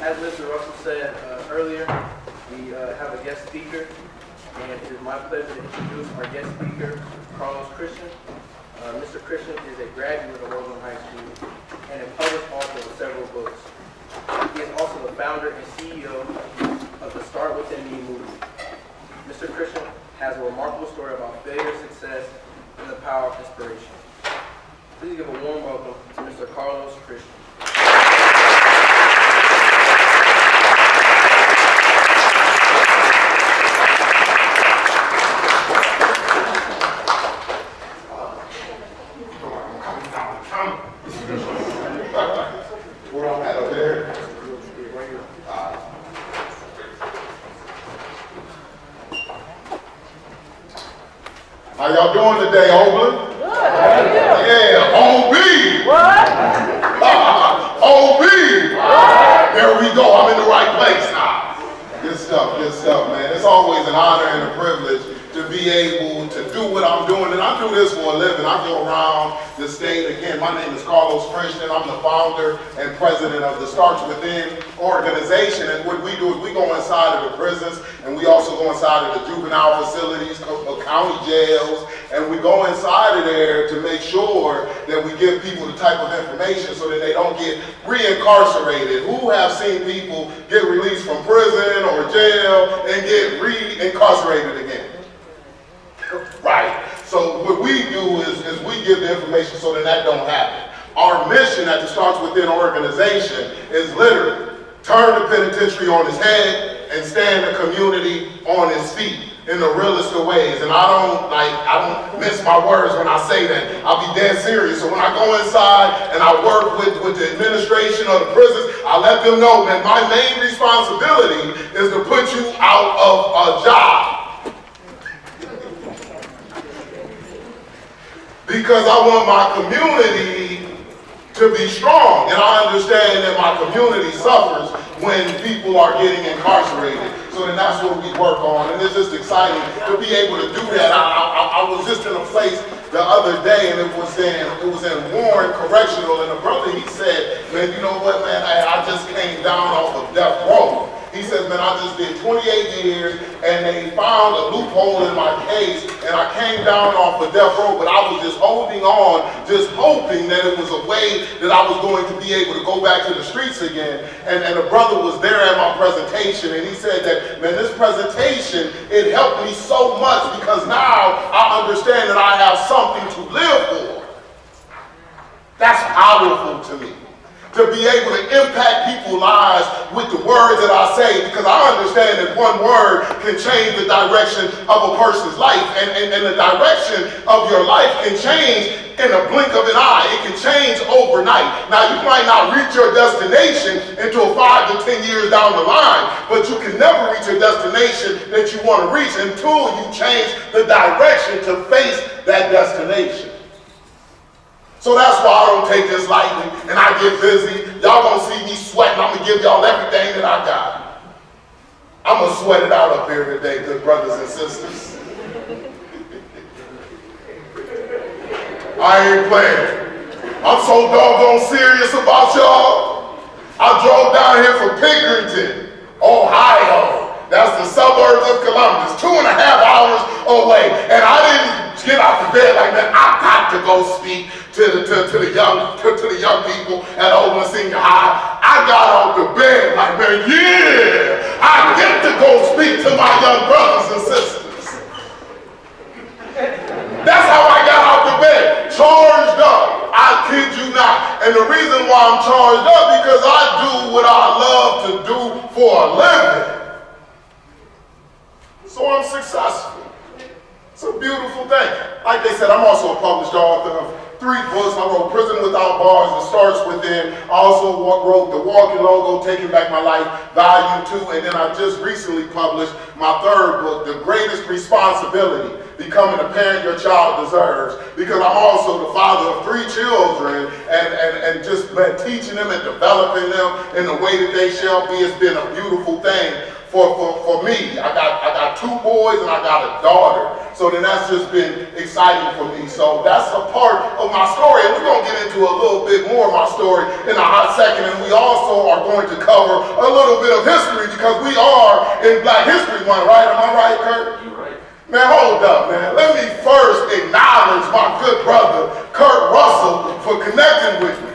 As Mr. Russell said earlier, we have a guest speaker, and it is my pleasure to introduce our guest speaker, Carlos Christian. Mr. Christian is a graduate of Oberlin High School and a published author of several books. He is also the founder and CEO of the Start Within Me movement. Mr. Christian has a remarkable story about failure, success, and the power of inspiration. Please give a warm welcome to Mr. Carlos Christian. How y'all doing today, Oberlin? Yeah, OB! What? OB! There we go, I'm in the right place now. Good stuff, man. It's always an honor and a privilege to be able to do what I'm doing, and I do this for a living. I go around the state. Again, my name is Carlos Christian. I'm the founder and president of the Starts Within organization, and what we do is we go inside of the prisons, and we also go inside of the juvenile facilities, county jails, and we go inside of there to make sure that we give people the type of information so that they don't get reincarcerated. Who have seen people get released from prison or jail and get reincarcerated again? Right. So what we do is we give the information so that don't happen. Our mission at the Starts Within organization is literally turn the penitentiary on its head and stand the community on its feet in the realest of ways. And I don't mince my words when I say that. I'll be dead serious. So when I go inside and I work with the administration of the prisons, I let them know that my main responsibility is to put you out of a job. Because I want my community to be strong, and I understand that my community suffers when people are getting incarcerated. So then that's what we work on, and it's just exciting to be able to do that. I was just in a place the other day, and it was in Warren Correctional, and the brother, he said, man, you know what, man, I just came down off of death row. He says, man, I just did 28 years, and they found a loophole in my case, and I came down off of death row, but I was just holding on, just hoping that it was a way that I was going to be able to go back to the streets again. And the brother was there at my presentation, and he said that, man, this presentation, it helped me so much because now I understand that I have something to live for. That's powerful to me. To be able to impact people's lives with the words that I say, because I understand that one word can change the direction of a person's life, and the direction of your life can change in a blink of an eye. It can change overnight. Now, you might not reach your destination until 5 to 10 years down the line, but you can never reach a destination that you want to reach until you change the direction to face that destination. So that's why I don't take this lightly and I get busy. Y'all gonna see me sweating. I'm gonna give y'all everything that I got. I'm gonna sweat it out up here today, good brothers and sisters. I ain't playing. I'm so doggone serious about y'all. I drove down here from Pickerington, Ohio. That's the suburbs of Columbus, 2.5 hours away. And I didn't get out the bed like that. I got to go speak to the young people at Oberlin Senior High. I got out the bed like, man, yeah, I get to go speak to my young brothers and sisters. That's how I got out the bed, charged up. I kid you not. And the reason why I'm charged up because I do what I love to do for a living. So I'm successful. It's a beautiful thing. Like they said, I'm also a published author of 3 books. I wrote Prison Without Bars, It Starts Within. I also wrote The Walking Logo, Taking Back My Life, Volume 2. And then I just recently published my 3rd book, The Greatest Responsibility, Becoming the Parent Your Child Deserves. Because I'm also the father of 3 children and just been teaching them and developing them in the way that they shall be. It's been a beautiful thing for me. I got 2 boys and I got a daughter. So then that's just been exciting for me. So that's a part of my story. And we're going to get into a little bit more of my story in a hot second. And we also are going to cover a little bit of history because we are in Black History Month, right? Am I right, Kurt? You're right. Man, hold up, man. Let me first acknowledge my good brother, Kurt Russell, for connecting with me.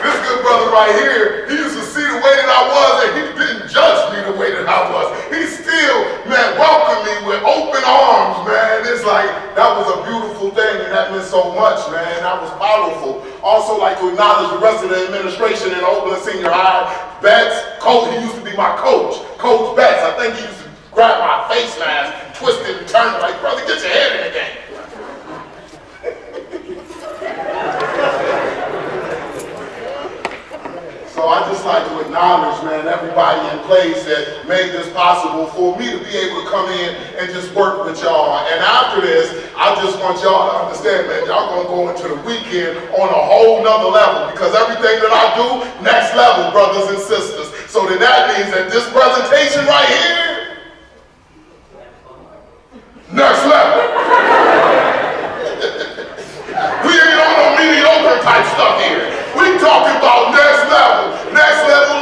This good brother right here, he used to see the way that I was and he didn't judge me the way that I was. He still, man, welcomed me with open arms, man. It's like, that was a beautiful thing and that meant so much, man. That was powerful. Also like to acknowledge the rest of the administration in Oberlin Senior High. Betts, coach, he used to be my coach. Coach Betts, I think he used to grab my face mask, twist it and turn it like, brother, get your head in the game. So I just like to acknowledge, man, everybody in place that made this possible for me to be able to come in and just work with y'all. And after this, I just want y'all to understand, man, y'all gonna go into the weekend on a whole nother level because everything that I do, next level, brothers and sisters. So then that means that this presentation right here, next level. We ain't on no mediocre type stuff here. We talking about next level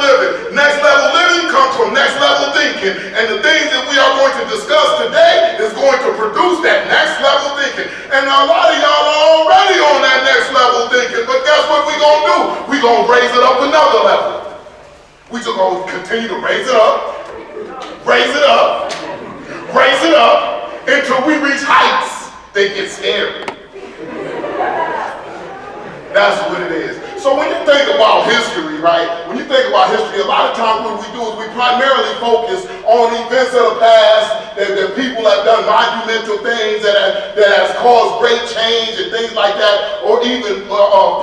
living. Next level living comes from next level thinking. And the things that we are going to discuss today is going to produce that next level thinking. And a lot of y'all are already on that next level thinking, but guess what we gonna do? We gonna raise it up another level. We just gonna continue to raise it up, raise it up, raise it up, until we reach heights that get scary. That's what it is. So when you think about history, right? When you think about history, a lot of times what we do is we primarily focus on events of the past that people have done monumental things that has caused great change and things like that, or even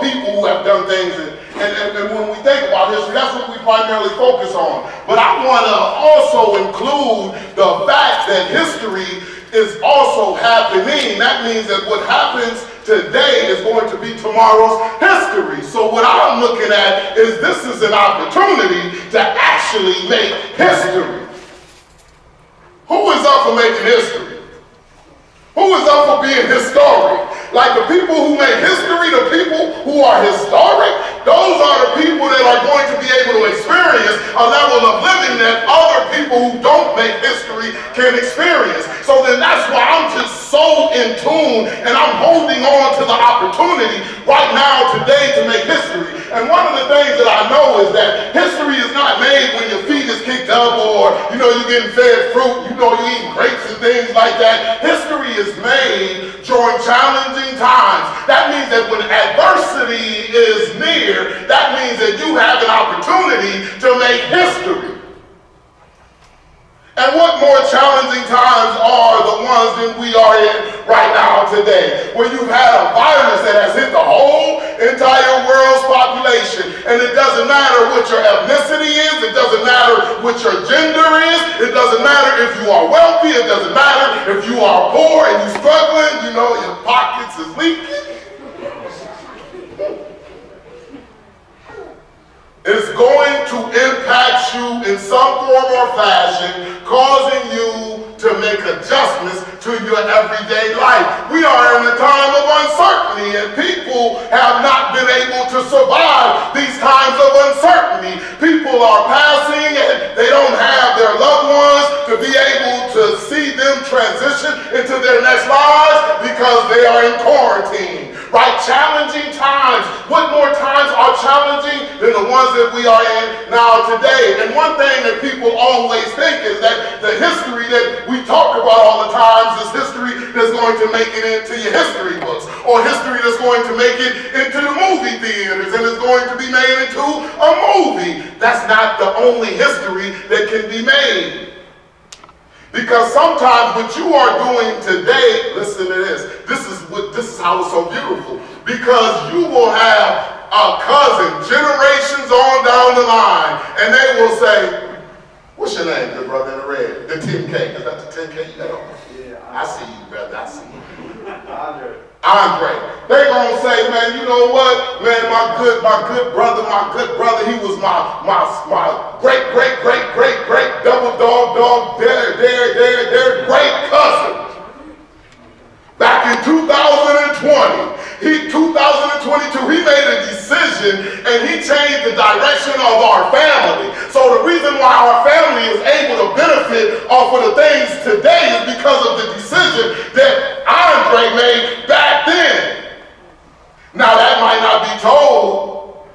people who have done things. And when we think about history, that's what we primarily focus on. But I want to also include the fact that history is also happening. That means that what happens today is going to be tomorrow's history. So what I'm looking at is this is an opportunity to actually make history. Who is up for making history? Who is up for being historic? Like the people who make history, the people who are historic, those are the people that are going to be able to experience a level of living that other people who don't make history can experience. So then that's why I'm just so in tune and I'm holding on to the opportunity right now today to make history. And one of the things that I know is that history is not made when your feet is kicked up or, you're getting fed fruit, you're eating grapes and things like that. History is made during challenging times. That means that when adversity is near, that means that you have an opportunity to make history. And what more challenging times are the ones that we are in right now today, where you've had a virus that has hit the whole entire world's population, and it doesn't matter what your ethnicity is, it doesn't matter what your gender is, it doesn't matter if you are wealthy, it doesn't matter if you are poor and you're struggling, your pockets is leaking. It's going to impact you in some form or fashion, causing you to make adjustments to your everyday life. We are in a time of uncertainty, and people have not been able to survive these times of uncertainty. People are passing, and they don't have their loved ones to be able to see them transition into their next lives because they are in quarantine. Right? Challenging times. What more times are challenging than the ones that we are in now today? And one thing that people always think is that the history that we talk about all the times is history that's going to make it into your history books, or history that's going to make it into the movie theaters and is going to be made into a movie. That's not the only history that can be made. Because sometimes what you are doing today, listen to this. This is how it's so beautiful. Because you will have a cousin generations on down the line, and they will say, "What's your name, good brother in the red? The 10K. Is that the 10K you got on?" Yeah. I see you, brother. I see you. Andre. They gonna say, man, you know what? Man, my good brother, he was my great double dog, their great cousin. Back in 2022, he made a decision and he changed the direction of our family. So the reason why our family is able to benefit off of the things today is because of the decision that Andre made back then. Now that might not be told.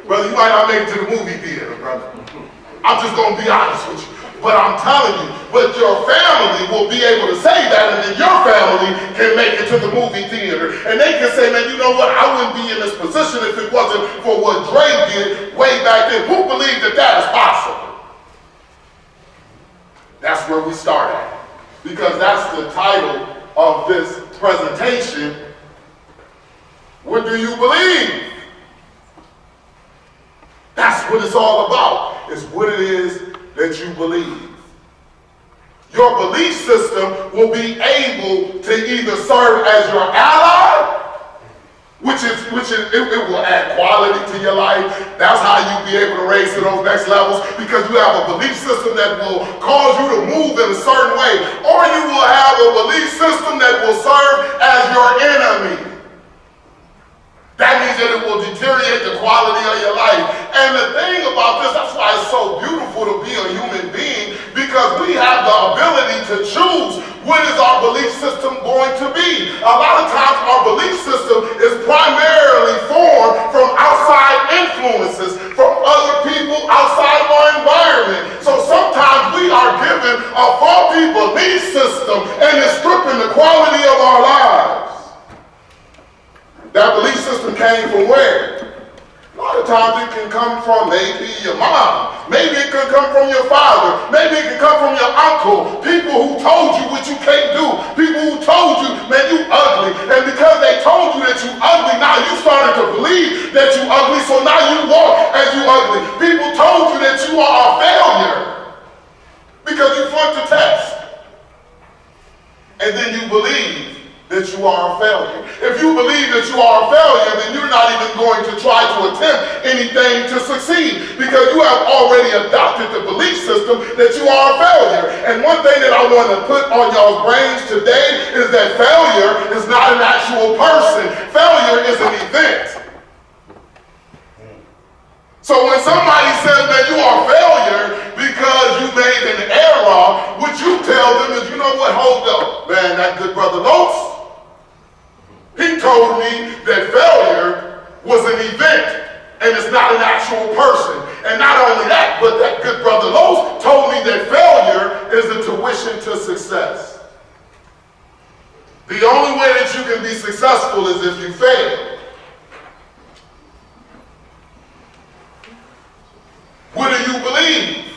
Brother, you might not make it to the movie theater, brother. I'm just gonna be honest with you. But I'm telling you, but your family will be able to say that, and then your family can make it to the movie theater. And they can say, man, you know what? I wouldn't be in this position if it wasn't for what Dre did way back then. Who believed that that is possible? That's where we start at. Because that's the title of this presentation. What do you believe? That's what it's all about, is what it is that you believe. Your belief system will be able to either serve as your ally, which it will add quality to your life. That's how you'll be able to raise to those next levels, because you have a belief system that will cause you to move in a certain way, or you will have a belief system that will serve as your enemy. That means that it will deteriorate the quality of your life. And the thing about this, that's why it's so beautiful to be a human being, because we have the ability to choose what is our belief system going to be. A lot of times our belief system is primarily formed from outside influences, from other people outside of our environment. So sometimes we are given a faulty belief system and it's stripping the quality of our lives. That belief system came from where? A lot of times it can come from maybe your mom. Maybe it can come from your father. Maybe it can come from your uncle. People who told you what you can't do. People who told you, man, you ugly. And because they told you that you ugly, now you started to believe that you ugly, so now you walk as you ugly. People told you that you are a failure because you flunked the test. And then you believe that you are a failure. If you believe that you are a failure, then you're not even going to try to attempt anything to succeed, because you have already adopted the belief system that you are a failure. And one thing that I want to put on y'all's brains today is that failure is not an actual person. Failure is an event. So when somebody says that you are a failure because you made an error, what you tell them is, you know what, hold up, man, that good brother Los, he told me that failure was an event and it's not an actual person. And not only that, but that good brother Los told me that failure is the tuition to success. The only way that you can be successful is if you fail. What do you believe?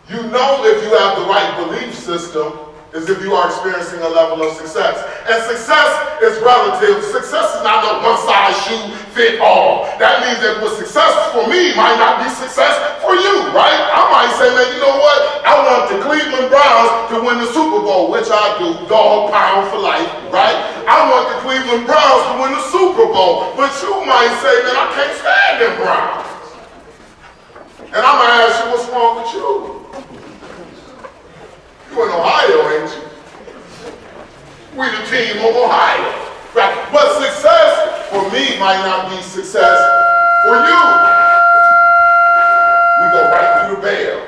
You know if you have the right belief system is if you are experiencing a level of success. And success is relative. Success is not a one-size shoe fit all. That means that what success for me might not be success for you, right? I might say, man, you know what? I want the Cleveland Browns to win the Super Bowl, which I do, dog pound for life, right? I want the Cleveland Browns to win the Super Bowl, but you might say, man, I can't stand them Browns. And I'm gonna ask you, what's wrong with you? You're in Ohio, ain't you? We the team of Ohio, right? But success for me might not be success for you. We go right through the bell.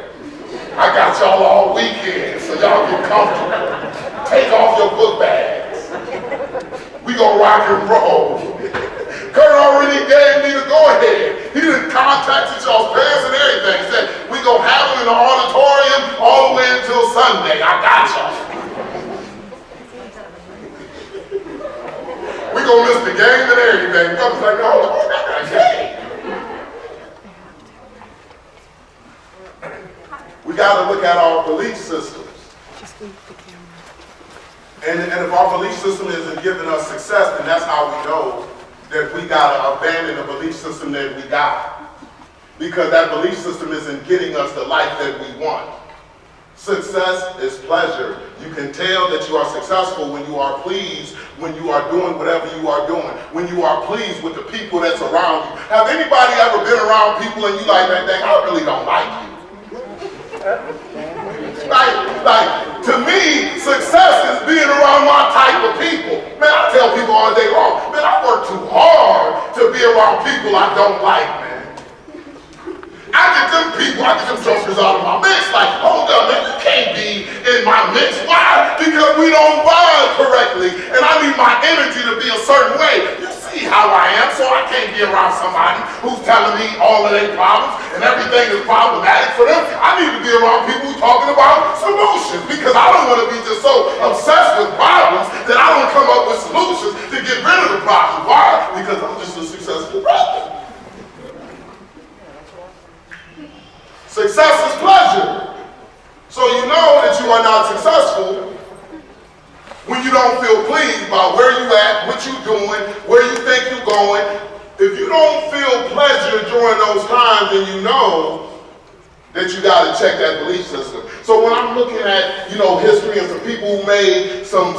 I got y'all all weekend, so y'all get comfortable. Take off your book bags. We gonna rock and roll. Kurt already gave me the go-ahead. He done contacted y'all's parents and everything. He said, we gonna have them in the auditorium all the way until Sunday. I got y'all. We gonna miss the game and everything. Brother's like, no, I got a game. We gotta look at our belief systems. And if our belief system isn't giving us success, then that's how we know that we gotta abandon the belief system that we got. Because that belief system isn't getting us the life that we want. Success is pleasure. You can tell that you are successful when you are pleased, when you are doing whatever you are doing, when you are pleased with the people that's around you. Have anybody ever been around people and you like, man, dang, I really don't like you? Like, to me, success is being around my type of people. Man, I tell people all day long, man, I work too hard to be around people I don't like, man. I get them jokers out of my mix. Like, hold up, man, you can't be in my mix. Why? Because we don't vibe correctly. And I need my energy to be a certain way. You see how I am, so I can't be around somebody who's telling me all of their problems and everything is problematic for them. I need to be around people who talking about solutions, because I don't want to be just so obsessed with problems that I don't come up with solutions to get rid of the problem. Why? Because I'm just a successful brother. Success is pleasure. So you know that you are not successful when you don't feel pleased by where you at, what you doing, where you think you're going. If you don't feel pleasure during those times, then you know that you got to check that belief system. So when I'm looking at, history and some people who made some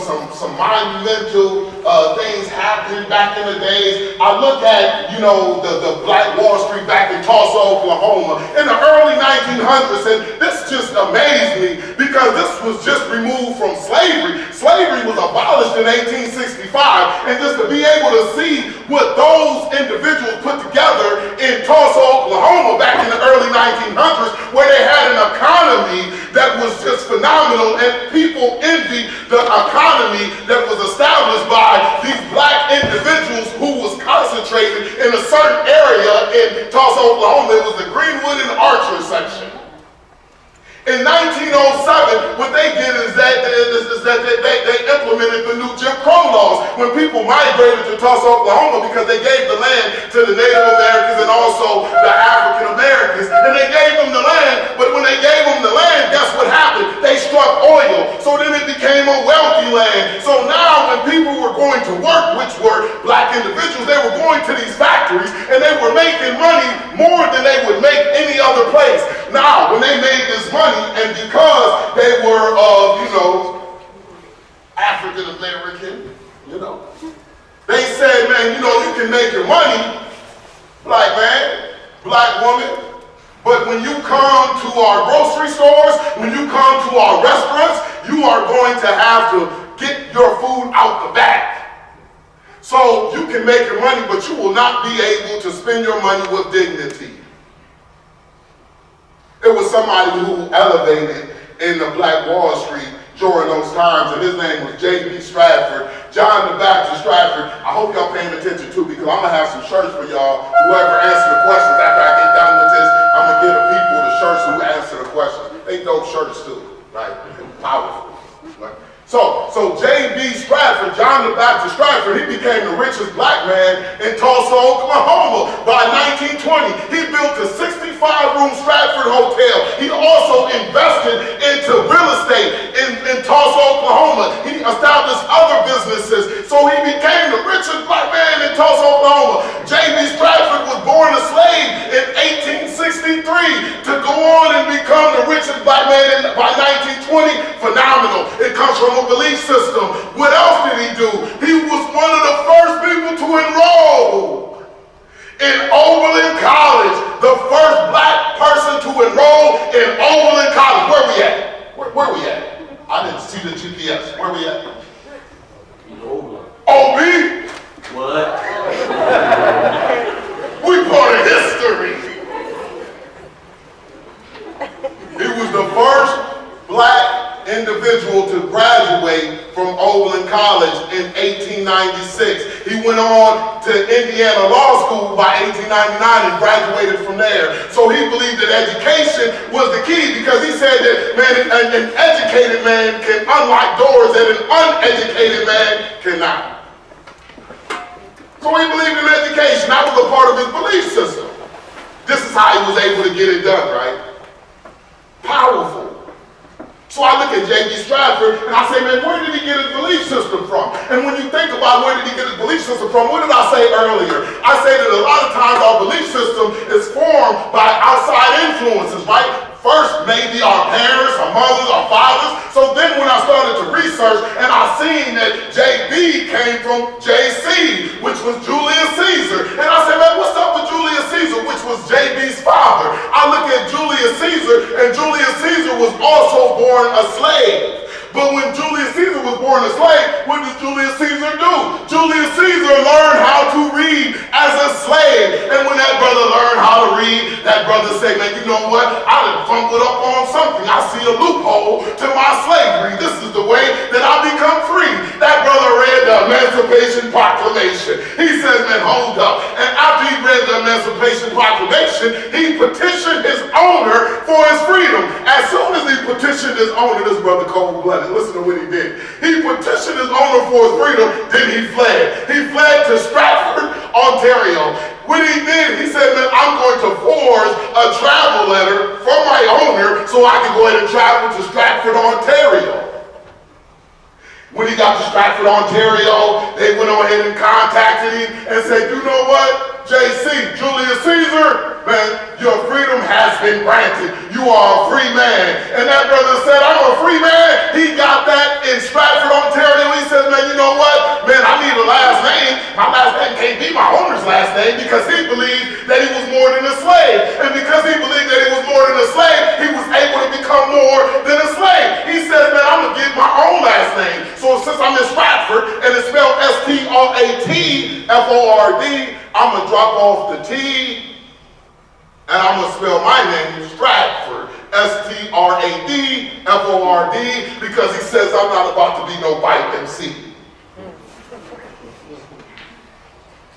monumental things happen back in the days, I look at, the Black Wall Street back in Tulsa, Oklahoma in the early 1900s, and this just amazed me because this was just removed from slavery. Slavery was abolished in 1865, and just to be able to see what those individuals put together in Tulsa, Oklahoma back in the early 1900s, where they had an economy that was just phenomenal, and people envied the economy that was established by these black individuals who was concentrated in a certain area in Tulsa, Oklahoma. It was the Greenwood and Archer section. In 1907, what they did is that they implemented the new Jim Crow laws when people migrated to Tulsa, Oklahoma, because they gave the land to the Native Americans and also the African Americans. And they gave them the land, but when they gave them the land, guess what happened? They struck oil. So then it became a wealthy land. So now when people were going to work, which were black individuals, they were going to these factories and they were making money more than they would make any other place. Now, when they made this money, and because they were African American, they said, man, you can make your money, black man, black woman, but when you come to our grocery stores, when you come to our restaurants, you are going to have to get your food out the back. So you can make your money, but you will not be able to spend your money with dignity. It was somebody who elevated in the Black Wall Street during those times, and his name was J.B. Stratford, John the Baptist Stratford. I hope y'all paying attention too, because I'm going to have some shirts for y'all. Whoever answers the questions after I get done with this, I'm going to give the people the shirts who answer the questions. They dope shirts too, right? Powerful. Right? So J.B. Stratford, John the Baptist Stratford, he became the richest black man in Tulsa, Oklahoma. By 1920, he built a 65-room Stratford Hotel. He also invested into real estate in Tulsa, Oklahoma. He established other businesses. So he became the richest black man in Tulsa, Oklahoma. J.B. Stratford was born a slave in 1863 to go on and become the richest black man by 1920. Phenomenal. It comes from a belief system. What else did he do? He was one of the first people to enroll in Oberlin College. The first black person to enroll in Oberlin College. Where we at? Where we at? I didn't see the GPS. Where we at? OB? What? We part of history. He was the first black individual to graduate from Oberlin College in 1896. He went on to Indiana Law School by 1899 and graduated from there. So he believed that education was the key, because he said that, man, an educated man can unlock doors that an uneducated man cannot. So he believed in education. That was a part of his belief system. This is how he was able to get it done, right? Powerful. So I look at J.B. Stratford and I say, man, where did he get his belief system from? And when you think about where did he get his belief system from, what did I say earlier? I say that a lot of times our belief system is formed by outside influences, right? First, maybe our parents, our mothers, our fathers. So then when I started to research and I seen that JB came from JC, which was Julius Caesar. And I said, man, what's up with Julius Caesar, which was JB's father? I look at Julius Caesar, and Julius Caesar was also born a slave. But when Julius Caesar was born a slave, what did Julius Caesar do? Julius Caesar learned how to read as a slave. And when that brother learned how to read, that brother said, man, you know what? I done fumbled up on something. I see a loophole to my slavery. This is the way that I become free. That brother read the Emancipation Proclamation. He says, man, hold up. And after he read the Emancipation Proclamation, he petitioned his owner for his freedom. As soon as he petitioned his owner, this brother cold-blooded. Listen to what he did. He petitioned his owner for his freedom, then he fled. He fled to Stratford, Ontario. When he did, he said, man, I'm going to forge a travel letter from my owner so I can go ahead and travel to Stratford, Ontario. When he got to Stratford, Ontario, they went on ahead and contacted him and said, you know what? JC, Julius Caesar, man, your freedom has been granted. You are a free man. And that brother said, I'm a free man. He got that in Stratford, Ontario. He said, man, you know what? Man, I need a last name. My last name can't be my owner's last name because he believed that he was more than a slave. And because he believed that he was more than a slave, he was able to become more than a slave. He said, man, I'm going to get my own last name. So since I'm in Stratford and it's spelled Stratford, I'm going to drop off the T and I'm going to spell my name Stratford, Stradford, because he says I'm not about to be no white MC.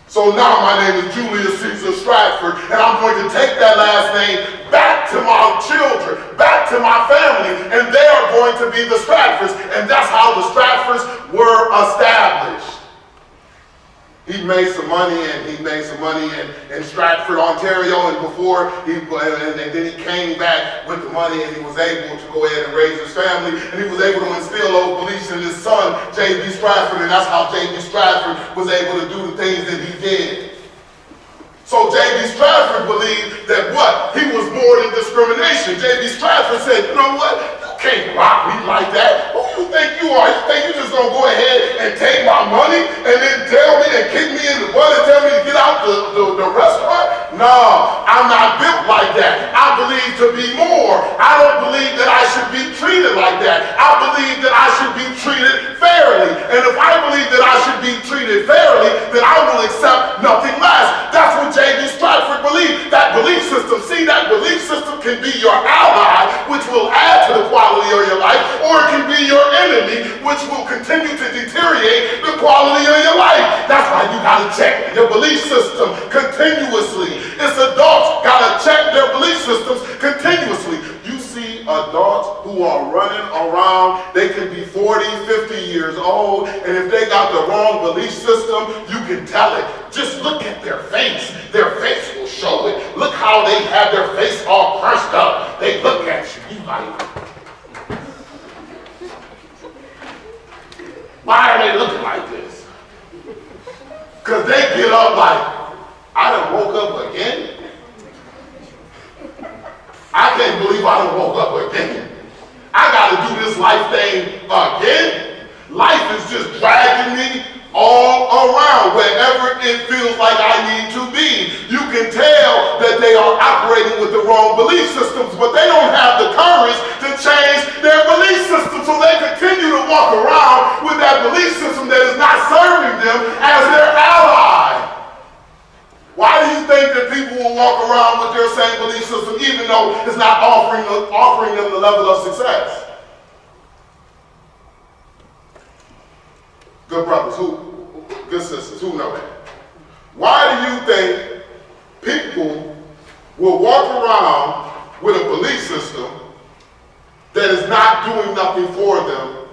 So now my name is Julius Caesar Stratford, and I'm going to take that last name back to my children, back to my family, and they are going to be the Stratfords, and that's how the Stratfords were established. He made some money, in Stratford, Ontario, and then he came back with the money, and he was able to go ahead and raise his family, and he was able to instill those beliefs in his son, J.B. Stratford, and that's how J.B. Stratford was able to do the things that he did. So J.B. Stratford believed that what? He was more than discrimination. J.B. Stratford said, you know what? You can't rock me like that. Who you think you are? You think you just gonna go ahead and take my money and then tell me and kick me in the butt and tell me to get out the restaurant? No, I'm not built like that. I believe to be more. I don't believe that I should be treated like that. I believe that I should be treated fairly. And if I believe that I should be treated fairly, then I will accept nothing less. That's what J.B. Stratford believed. That belief system, see, that belief system can be your ally, which will add to the quality of your life, or it can be your enemy, which will continue to deteriorate the quality of your life. That's why you gotta check your belief system continuously. It's adults gotta check their belief systems continuously. You see adults who are running around, they can be 40, 50 years old, and if they got the wrong belief system, you can tell it. Just look at their face. Their face will show it. Look how they have their face all crushed up. They look at you, you like, why are they looking like this? Because they get up like, I done woke up again? I can't believe I done woke up again. I gotta do this life thing again? Life is just dragging me all around wherever it feels like I need to be. You can tell that they are operating with the wrong belief systems, but they don't have the courage to change their belief system, so they continue to walk around with that belief system that is not serving them as their ally. Why do you think that people will walk around with their same belief system even though it's not offering them the level of success? Good brothers, good sisters, who know that? Why do you think people will walk around with a belief system that is not doing nothing for them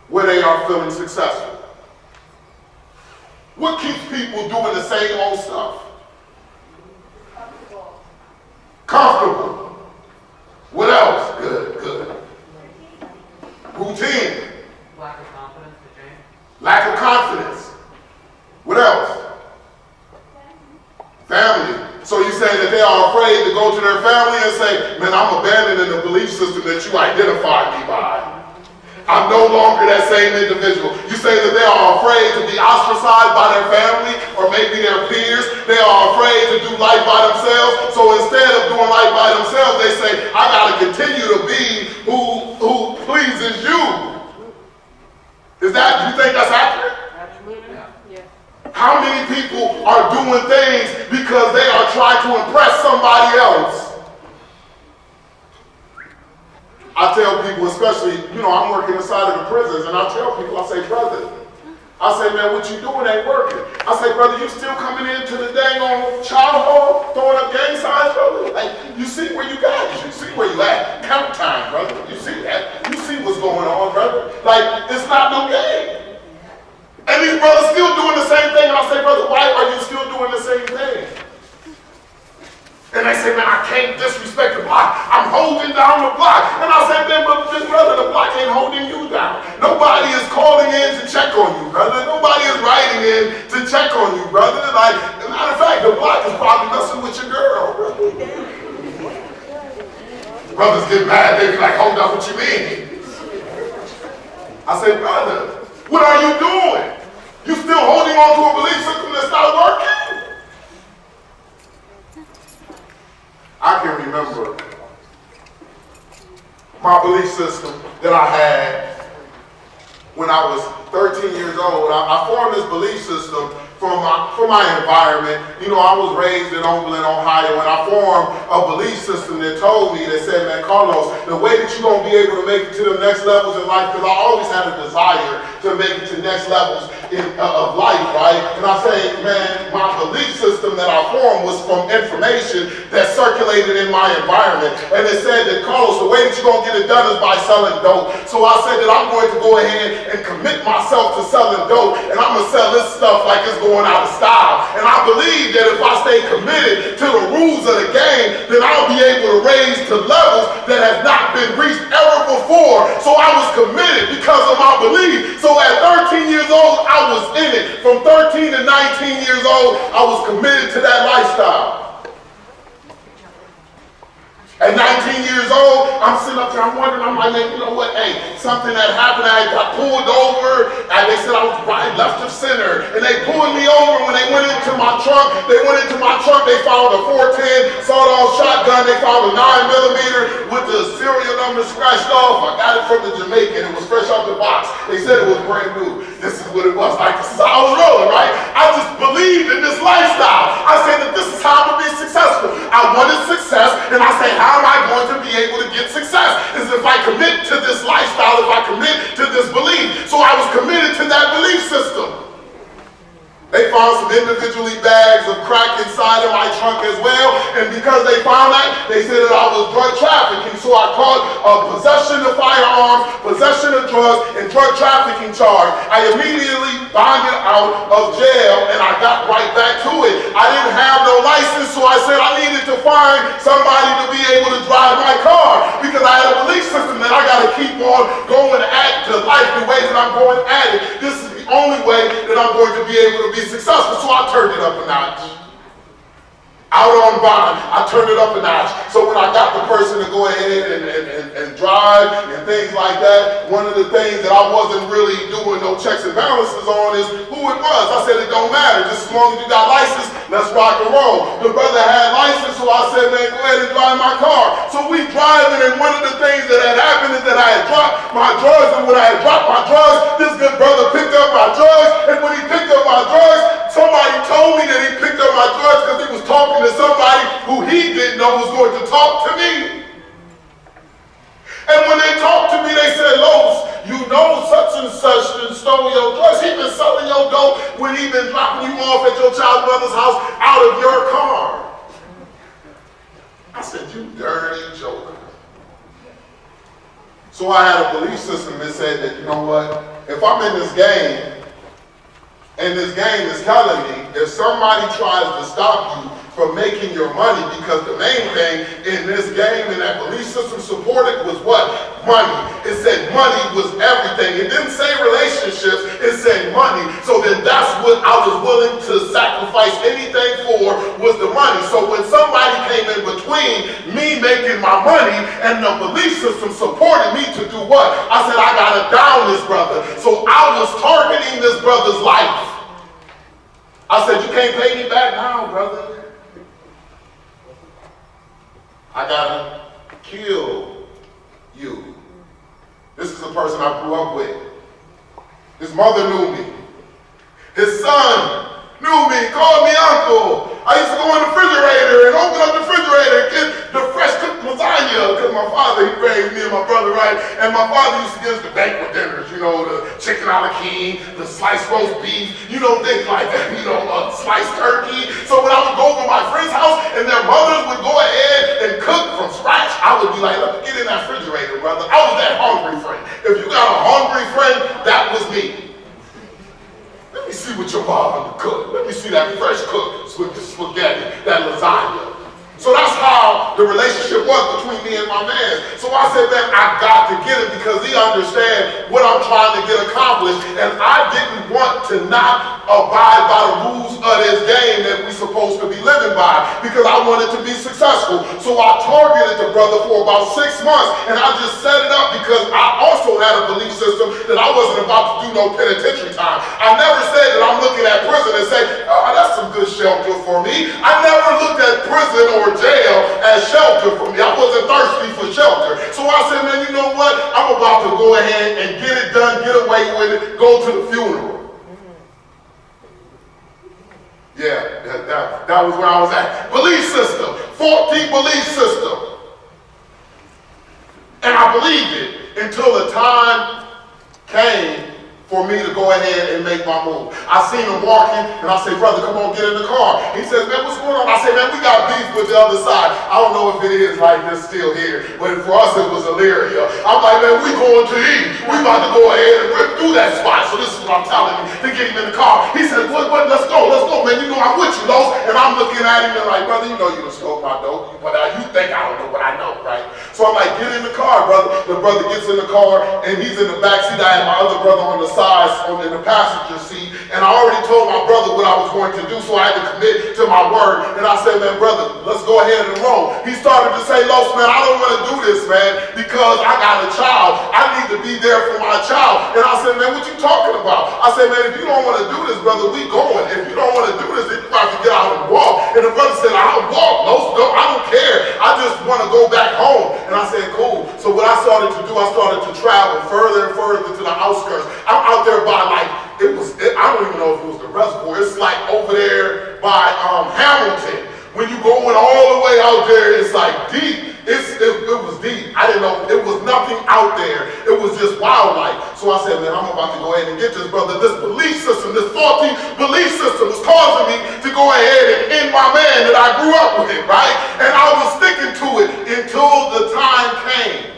where they are feeling successful? What keeps people doing the same old stuff? Comfortable. What else? Good. Routine. Lack of confidence to change. Lack of confidence. What else? Family. So you say that they are afraid to go to their family and say, say, man, I'm abandoning the belief system that you identified me by. I'm no longer that same individual. You say that they are afraid to be ostracized by their family or maybe their peers. They are afraid to do life by themselves. So instead of doing life by themselves, they say, I got to continue to be who pleases you. Do you think that's accurate? Absolutely. Yeah. How many people are doing things because they are trying to impress somebody else? I tell people, especially, I'm working inside of the prisons, and I tell people, I say, brother, man, what you doing ain't working. I say, brother, you still coming into the dang on child hall, throwing up gang signs, brother? Like, you see where you got it. You see where you at. Count time, brother. You see that. You see what's going on, brother. Like, it's not no game. And these brothers still doing the same thing, and I say, brother, why are you still doing the same thing? And they say, man, I can't disrespect the block. I'm holding down the block. And I say, man, but brother, the block ain't holding you down. Nobody is calling in to check on you, brother. Nobody is writing in to check on you, brother. Like, as a matter of fact, the block is probably messing with your girl, brother. Brothers get mad. They be like, hold up, what you mean? I say, brother, what are you doing? You still holding on to a belief system that's not working? I can remember my belief system that I had when I was 13 years old. I formed this belief system for my environment. I was raised in Oberlin, Ohio, and I formed a belief system that told me, that said, man, Carlos, the way that you're going to be able to make it to the next levels in life, because I always had a desire to make it to next levels of life, right? And I say, man, my belief system that I formed was from information that circulated in my environment. And it said that, Carlos, the way that you're going to get it done is by selling dope. So I said that I'm going to go ahead and commit myself to selling dope, and I'm going to sell this stuff like it's going out of style. And I believe that if I stay committed to the rules of the game, then I'll be able to raise to levels that have not been reached ever before. So I was committed because of my belief. So at 13 years old, I was in it. From 13 to 19 years old, I was committed to that lifestyle. At 19 years old, I'm sitting up there, I'm wondering, I'm like, man, you know what, hey, something that happened, I got pulled over, and they said I was right left of center, and they pulled me over. When they went into my trunk, they found a 410 sawed-off shotgun, they found a 9mm with the serial number scratched off. I got it from the Jamaican, it was fresh out the box. They said it was brand new. This is what it was like, this is how I was rolling, right? I just believed in this lifestyle. I said that this is how I'm gonna be successful. I wanted success, and I said, how am I going to be able to get success? Is if I commit to this lifestyle, if I commit to this belief. So I was committed to that belief system. They found some individually bags of crack inside of my trunk as well, and because they found that, they said that I was drug trafficking. So I called a possession of firearms, possession of drugs, and drug trafficking charge. I immediately bonded out of jail, and I got right back to it. I didn't have no license, so I said I needed to find somebody to be able to drive my car, because I had a belief system that I got to keep on going at to life the way that I'm going at it. This is the only way that I'm going to be able to be successful. So I turned it up a notch. Out on bond, I turned it up a notch. So when I got the person to go ahead and drive and things like that, one of the things that I wasn't really doing no checks and balances on is who it was. I said it don't matter, just as long as you got license, let's rock and roll. The brother had license, so I said, man, go ahead and drive my car. So we driving, and one of the things that had happened is that I had dropped my drugs, and when I had dropped my drugs, this good brother picked up my drugs, and when he picked up my drugs, somebody told me that he picked up my drugs because he was talking to somebody who he didn't know was going to talk to me. And when they talked to me, they said, Los, you know such and such and stole your drugs. He been selling your dope when he been dropping you off at your child's mother's house out of your car. I said, you dirty joker. So I had a belief system that said that, you know what, if I'm in this game, and this game is telling me, if somebody tries to stop you from making your money, because the main thing in this game and that belief system supported was what? Money. it said money was everything. It didn't say relationships, it said money. So then that's what I was willing to sacrifice anything for, was the money. So when somebody came in between me making my money and the belief system supported me to do what? I said, I gotta down this brother. So I was targeting this brother's life. I said, you can't pay me back now, brother. I gotta kill you. This is the person I grew up with. His mother knew me. His son knew me, called me uncle. I used to go in the refrigerator and open up the refrigerator and get the fresh cooked lasagna, because my father, he raised me and my brother, right? And my father used to give us the banquet dinners, you know, the chicken a la king, the sliced roast beef, you know, things like that, you know, sliced turkey. So when I would go over to my friend's house and their mothers would go ahead and cook from scratch, I would be like, let me get in that refrigerator, brother. I was that hungry friend. If you got a hungry friend, that was me. Let me see what your mom cooked. Let me see that fresh cooked spaghetti, that lasagna. So that's how the relationship was between me and my man. So I said, man, I got to get him because he understands what I'm trying to get accomplished. And I didn't want to not abide by the rules of this game that we're supposed to be living by, because I wanted to be successful. So I targeted the brother for about 6 months, and I just set it up because I also had a belief system that I wasn't about to do no penitentiary time. I never said that I'm looking at prison and say, oh, that's some good shelter for me. I never looked at prison or jail as shelter for me. I wasn't thirsty for shelter. So I said, man, you know what? I'm about to go ahead and get it done, get away with it, go to the funeral. Yeah, that was where I was at. Belief system, faulty belief system. And I believed it until the time came for me to go ahead and make my move. I seen him walking, and I say, brother, come on, get in the car. He says, man, what's going on? I say, man, we got beef with the other side. I don't know if it is like this still here, but for us it was Illyria. I'm like, man, we going to eat. We about to go ahead and rip through that spot. So this is what I'm telling him, to get him in the car. He says, what, let's go, man. You know I'm with you, Los. And I'm looking at him and like, brother, you know you done stole my dope, but you think I don't know what I know, right? So I'm like, get in the car, brother. The brother gets in the car, and he's in the back seat. I had my other brother on the side, in the passenger seat, and I already told my brother what I was going to do, so I had to commit to my word. And I said, man, brother, let's go ahead and roll. He started to say, Los, man, I don't want to do this, man, because I got a child. I need to be there for my child. And I said, man, what you talking about? I said, man, if you don't want to do this, brother, we going. If you don't want to do this, then you have to get out and walk. And the brother said, I'll walk, Los, no, I don't care. I just want to go back home. And I said, cool. So what I started to do, I started to travel further and further to the outskirts. I'm out there by like, I don't even know if it was the reservoir. It's like over there by Hamilton. When you going all the way out there, it's like deep. It was deep. I didn't know, it was nothing out there. It was just wildlife. So I said, man, I'm about to go ahead and get this brother. This belief system, this faulty belief system was causing me to go ahead and end my man that I grew up with, right? And I was sticking to it until the time came.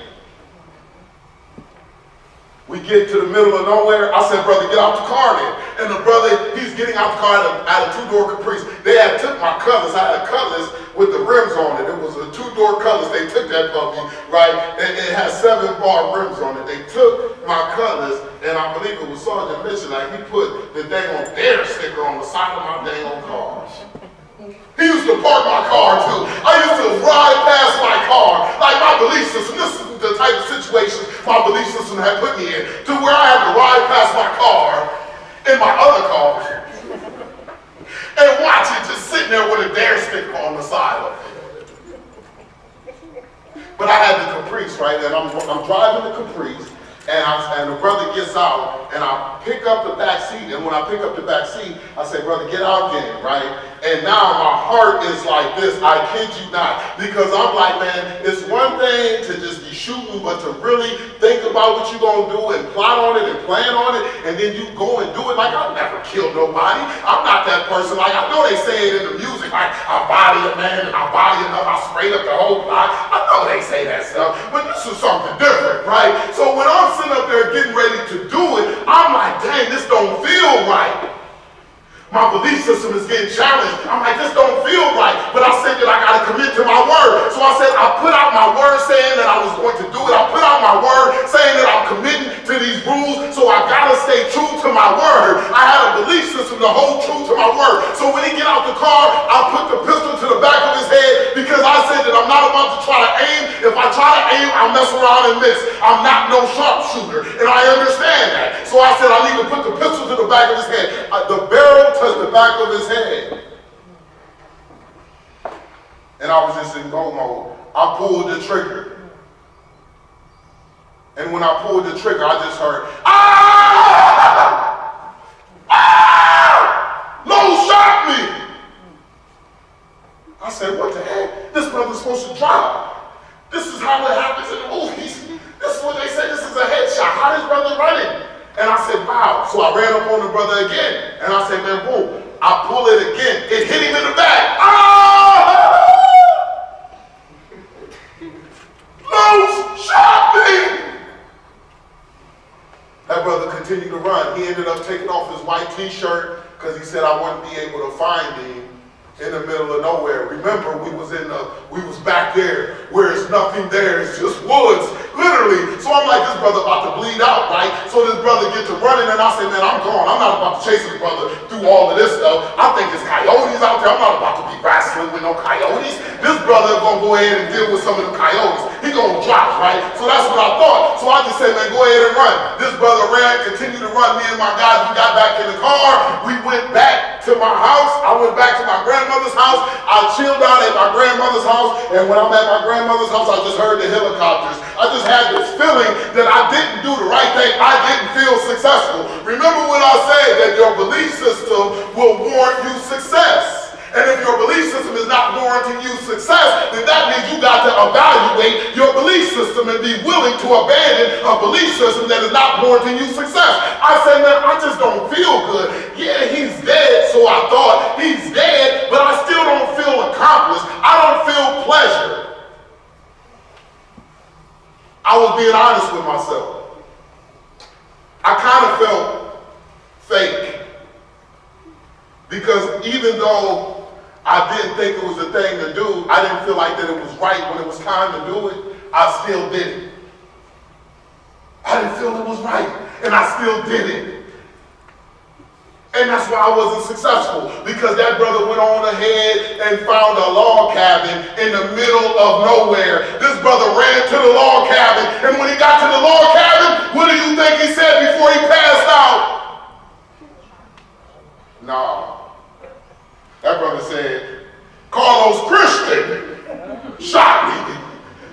We get to the middle of nowhere. I said, brother, get out the car then. And the brother, he's getting out the car at a two-door Caprice. They had took my Cutlass. I had a Cutlass with the rims on it. It was a two-door Cutlass. They took that puppy, right? And it had 7-bar rims on it. They took my Cutlass, and I believe it was Sergeant Mitchell. Like, he put the dang on dare sticker on the side of my dang on car. He used to park my car too. I used to ride past my car, like my belief system. This is the type of situation my belief system had put me in, to where I had to ride past my car in my other car and watch it just sitting there with a dare sticker on the side of it. But I had the Caprice, right? And I'm driving the Caprice, and the brother gets out, and I pick up the back seat, and when I pick up the back seat, I say, brother, get out then, right? And now my heart is like this, I kid you not, because I'm like, man, it's one thing to just be shooting, but to really think about what you're gonna do and plot on it and plan on it, and then you go and do it. Like, I'll never kill nobody. I'm not that person. Like, I know they say it in the music, like, I'll body a man and I'll body another, I'll spray up the whole block. I know they say that stuff, but this is something different, right? So when I'm sitting up there getting ready to do it, I'm like, dang, this don't feel right. My belief system is getting challenged. I'm like, this don't feel right. But I said that I got to commit to my word. So I said, I put out my word saying that I was going to do it. I put out my word saying that try to aim, I mess around and miss. I'm not no sharpshooter, and I understand that. So I said, I need to put the pistol to the back of his head. The barrel touched the back of his head. And I was just in go mode. I pulled the trigger. And when I pulled the trigger, I just heard, ah! Ah! Lowe shot me! I said, what the heck? This brother's supposed to drop. This is how it happens in the movies. This is what they say, this is a headshot. How this brother running? And I said, wow. So I ran up on the brother again. And I said, man, boom. I pull it again. It hit him in the back. Ah! Lowe shot me! That brother continued to run. He ended up taking off his white t-shirt because he said I wouldn't be able to find him in the middle of nowhere. Remember, we was back there where it's nothing there. It's just woods, literally. So I'm like, this brother about to bleed out, right? So this brother gets to running, and I say, man, I'm gone. I'm not about to chase this brother through all of this stuff. I think it's coyotes out there. I'm not about to be wrestling with no coyotes. This brother gonna go ahead and deal with some of the coyotes. He gonna drop, right? So that's what I thought. So I just said, man, go ahead and run. This brother ran, continued to run. Me and my guys, we got back in the car. We went back to my house. I went back to my grandmother's house. I chilled out at my grandmother's house. And when I'm at my grandmother's house, I just heard the helicopters. I just had this feeling that I didn't do the right thing. I didn't feel successful. Remember what I said, that your belief system will warrant you success. And if your belief system is not warranting you success, then that means you got to evaluate your belief system and be willing to abandon a belief system that is not warranting you success. I said, man, I just don't feel good. Yeah, he's dead, so I thought he's dead, but I still don't feel accomplished. I don't feel pleasure. I was being honest with myself. I kind of felt fake. Because even though I didn't think it was a thing to do, I didn't feel like that it was right when it was time to do it, I still did it. I didn't feel it was right, and I still did it. And that's why I wasn't successful, because that brother went on ahead and found a log cabin in the middle of nowhere. This brother ran to the log cabin, and when he got to the log cabin, what do you think he said before he passed out? No. That brother said, Carlos Christian shot me.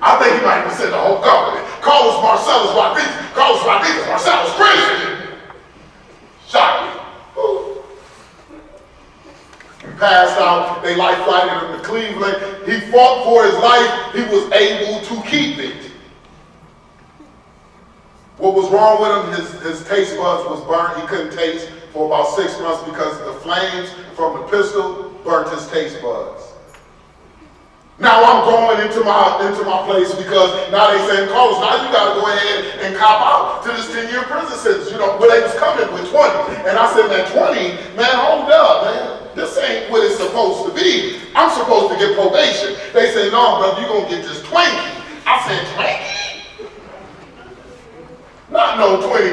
I think he might have said the whole government. Carlos Marcellus Rodriguez, Marcellus Christian shot me. He passed out. They life flighted him to Cleveland. He fought for his life. He was able to keep it. What was wrong with him? His taste buds was burnt. He couldn't taste for about 6 months because the flames from the pistol burnt his taste buds. Now I'm going into my place because now they saying, Carlos, now you got to go ahead and cop out to this 10-year prison sentence. You know, but they was coming with 20. And I said, man, 20? Man, hold up, man. This ain't what it's supposed to be. I'm supposed to get probation. They said, no, brother, you're going to get this Twinkie. I said, Twinkie? Not no 20.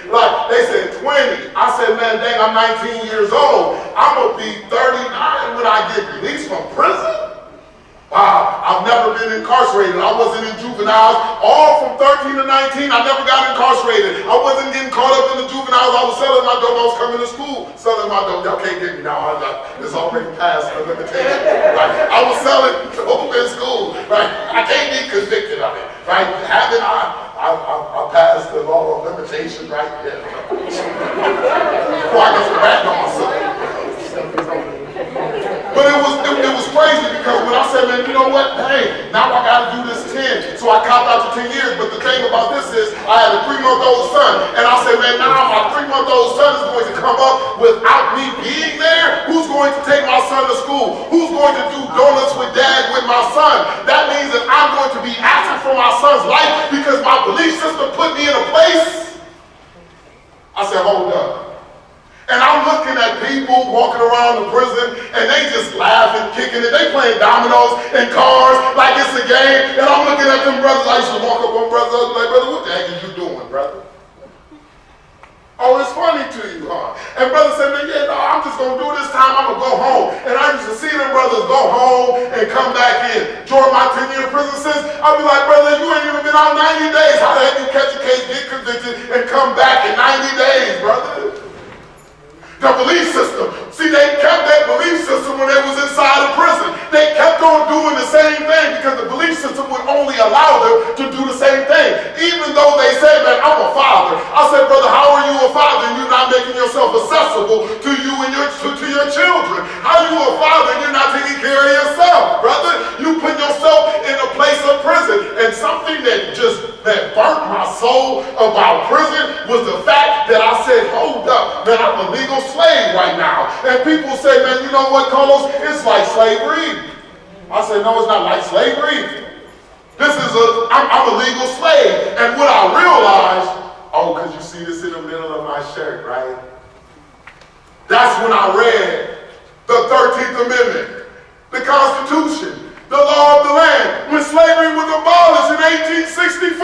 Like, they said 20. I said, man, dang, I'm 19 years old. I'm going to be 39 when I get released from prison? Wow, I've never been incarcerated. I wasn't in juveniles. All from 13 to 19, I never got incarcerated. I wasn't getting caught up in the juveniles. I was selling my dope. I was coming to school selling my dope. Y'all can't get me now. It's already past the limitation. Right? I was selling dope in school. Right? I can't be convicted of it. Right? I passed the law of limitation right there. Before I get back on myself. But it was crazy because when I said, man, you know what? Hey, now I got to do this 10. So I copped out to 10 years. But the thing about this is I had a 3-month-old son. And I said, man, now my 3-month-old son is going to come up without me being there. Who's going to take my son to school? Who's going to do donuts with dad with my son? That means that I'm going to be absent from my son's life because my belief system put me in a place. I said, hold up. And I'm looking at people walking around the prison and they just laughing, kicking it. They playing dominoes and cars like it's a game. And I'm looking at them brothers. I used to walk up on brothers. I was like, brother, what the heck are you doing, brother? Oh, it's funny to you, huh? And brother said, man, yeah, no, I'm just going to do this time. I'm going to go home. And I used to see them brothers go home and come back in. During my 10-year prison sentence, I'd be like, brother, you ain't even been out 90 days. How the heck you catch a case, get convicted, and come back in 90 days, brother? The belief system. See, they kept that belief system when they was inside of prison. They kept on doing the same thing because the belief system would only allow them to do the same thing. Even though they said, man, I'm a father. I said, brother, how are you a father and you're not making yourself accessible to you and to your children? How are you a father and you're not taking care of yourself, brother? You put yourself in a place of prison. And something that burnt my soul about prison was the fact that I said, hold up, man, I'm a legal slave right now. And people say, man, you know what, Carlos? It's like slavery. I said, no, it's not like slavery. I'm a legal slave. And what I realized, because you see this in the middle of my shirt, right? That's when I read the 13th Amendment, the Constitution, the law of the land. When slavery was abolished in 1865,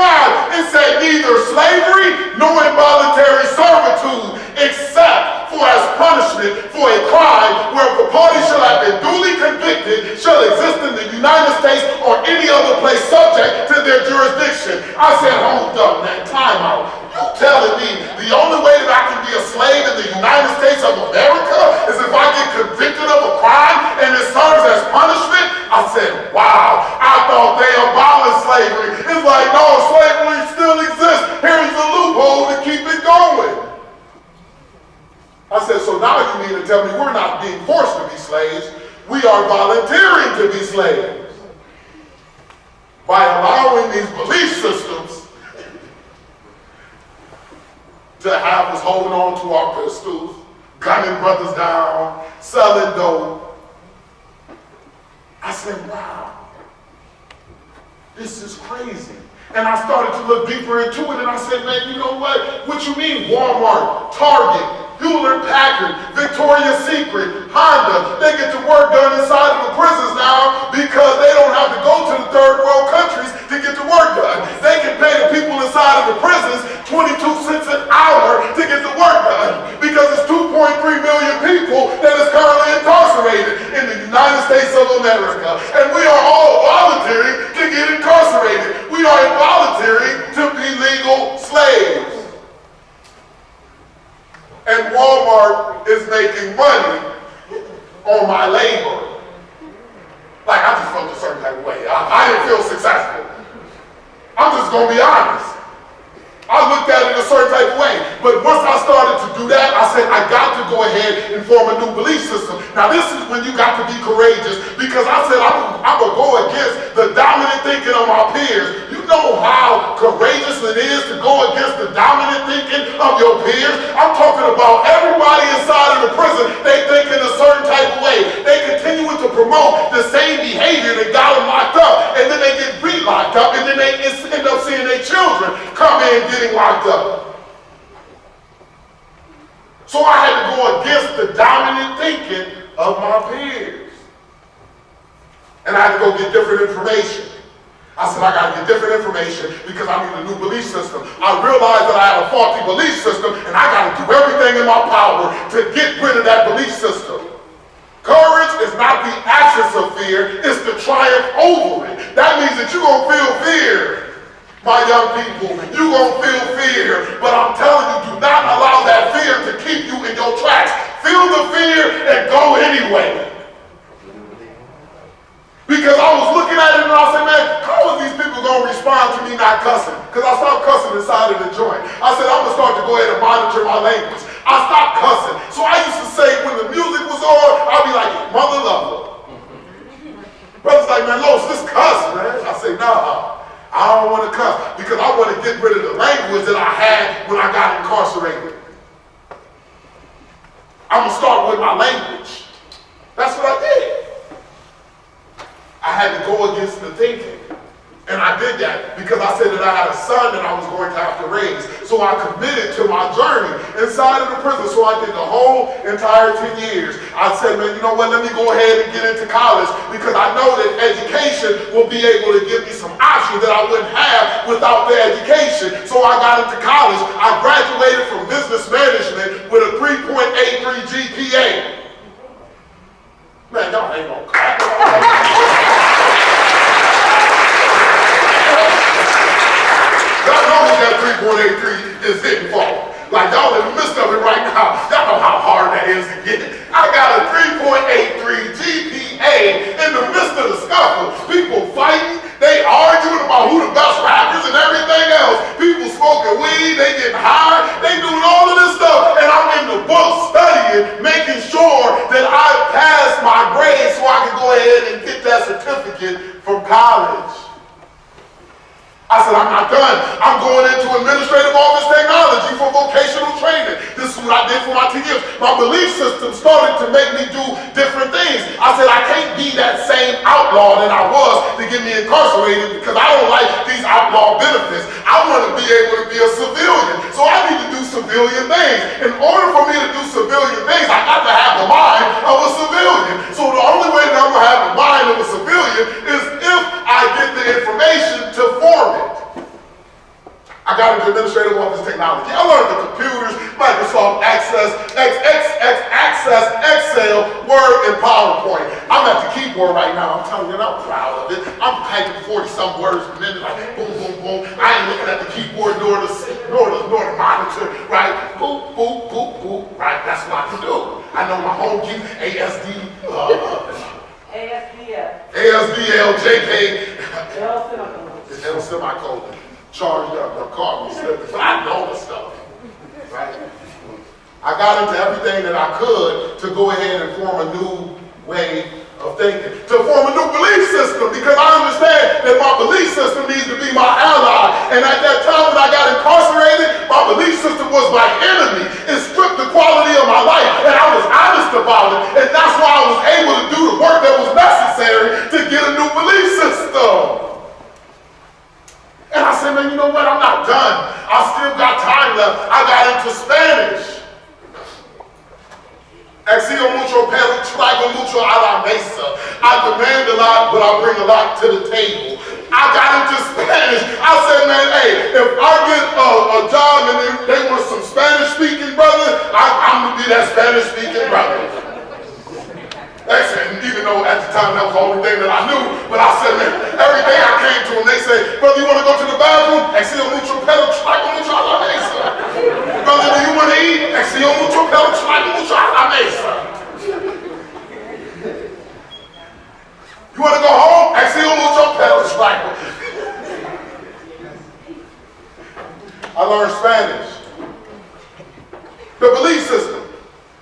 it said neither slavery nor involuntary servitude except for as punishment for a crime where the party shall have been duly convicted shall exist in the United States or any other place subject to their jurisdiction. I said, hold up, man, time out. You telling me the only way that I can be a slave in the United States of America is if I get convicted of a crime and it serves as punishment? I said, wow, I thought they abolished slavery. It's like, no, slavery still exists. Here's the loophole to keep it going. I said, so now you mean to tell me we're not being forced to be slaves. We are volunteering to be slaves. By allowing these belief systems to have us holding on to our pistols, gunning brothers down, selling dope. I said, wow, this is crazy. And I started to look deeper into it and I said, man, you know what? What you mean Walmart, Target, Hewlett-Packard, Victoria's Secret, Honda, they get the work done inside of the prisons now because they don't have to go to the third world countries to get the work done. They can pay the people inside of the prisons 22 cents an hour to get the work done because it's 2.3 million people that is currently incarcerated in the United States of America. And we are all volunteering to get incarcerated. We are volunteering to be legal slaves. And Walmart is making money on my labor. Like, I just felt a certain type of way. I didn't feel successful. I'm just going to be honest. I looked at it a certain type of way. But once I started to do that, I said, I got to go ahead and form a new belief system. Now, this is when you got to be courageous because I said, I'm going to go against the dominant thinking of my peers. You know how courageous it is to go against the dominant thinking of your peers? I'm talking about everybody inside of the prison, they think in a certain type of way. They continue to promote the same behavior that got them locked up, and then they get re-locked up, and then they end up seeing their children come in getting locked up. So I had to go against the dominant thinking of my peers. And I had to go get different information. I said, I got to get different information because I need a new belief system. I realized that I had a faulty belief system and I got to do everything in my power to get rid of that belief system. Courage is not the absence of fear, it's the triumph over it. That means that you're going to feel fear, my young people. You're going to feel fear, but I'm telling you, do not allow that fear to keep you in your tracks. Feel the fear and go anyway. Because I was looking at it and I said, man, how are these people going to respond to me not cussing? Because I stopped cussing inside of the joint. I said, I'm going to start to go ahead and monitor my language. I stopped cussing. So I used to say when the music was on, I'd be like, mother lover. Brother's like, man, Los, this cuss, man. I say, nah, I don't want to cuss because I want to get rid of the language that I had when I got incarcerated. I'm going to start with my language. That's what I did. I had to go against the thinking. And I did that because I said that I had a son that I was going to have to raise. So I committed to my journey inside of the prison. So I did the whole entire 10 years. I said, man, you know what, let me go ahead and get into college because I know that education will be able to give me some options that I wouldn't have without the education. So I got into college. I graduated from business management with a 3.83 GPA. Man, y'all ain't gonna clap. Y'all know what that 3.83 is hitting for. Like y'all in the midst of it right now. Y'all know how hard that is to get. I got a 3.83 GPA in the midst of the scuffle. People fighting, they arguing about who the best rappers and everything else. People smoking weed, they getting high, they doing all of this stuff. And I'm in the book studying, making sure that I pass my grades so I can go ahead and get that certificate from college. I said, I'm not done. I'm going into administrative office technology for vocational training. This is what I did for my 10 years. My belief system started to make me do different things. I said, I can't be that same outlaw that I was to get me incarcerated because I don't like these outlaw benefits. I want to be able to be a civilian. So I need to do civilian things. In order for me to do civilian things, I got to have the mind of a civilian. So the only way that I'm going to have the mind of a civilian is if I get the information to form it. I got into administrative office technology. I learned the computers, Microsoft Access, Access, Excel, Word, and PowerPoint. I'm at the keyboard right now. I'm telling you, I'm proud of it. I'm typing 40-some words a minute, like boom, boom, boom. I ain't looking at the keyboard nor the monitor, right? Boop, boop, boop, boop, right? That's what I can do. I know my home key, ASDL, JK, L semicolon. Charged up, or caught me slipping. So I know the stuff, right? I got into everything that I could to go ahead and form a new way of thinking, to form a new belief system, because I understand that my belief system needs to be my ally. And at that time when I got incarcerated, my belief system was my enemy. It stripped the quality of my life, and I was honest about it. And that's why I was able to do the work that was necessary to get a new belief system. And I said, man, you know what? I'm not done. I still got time left. I got into Spanish. Exijo mucho, pero traigo mucho a la mesa. I demand a lot, but I bring a lot to the table. I got into Spanish. I said, man, hey, if I get a job and they want some Spanish-speaking brother, I'm going to be that Spanish-speaking brother. Listen, even though at the time that was the only thing that I knew, but I said, man, every day I came to them, they say, brother, you want to go to the bathroom? Exijo mucho, pero traigo mucho a la mesa. Brother, do you want to eat? Exijo mucho, pero traigo mucho a la mesa. You want to go home? Exijo mucho, pero traigo. I learned Spanish. The belief system.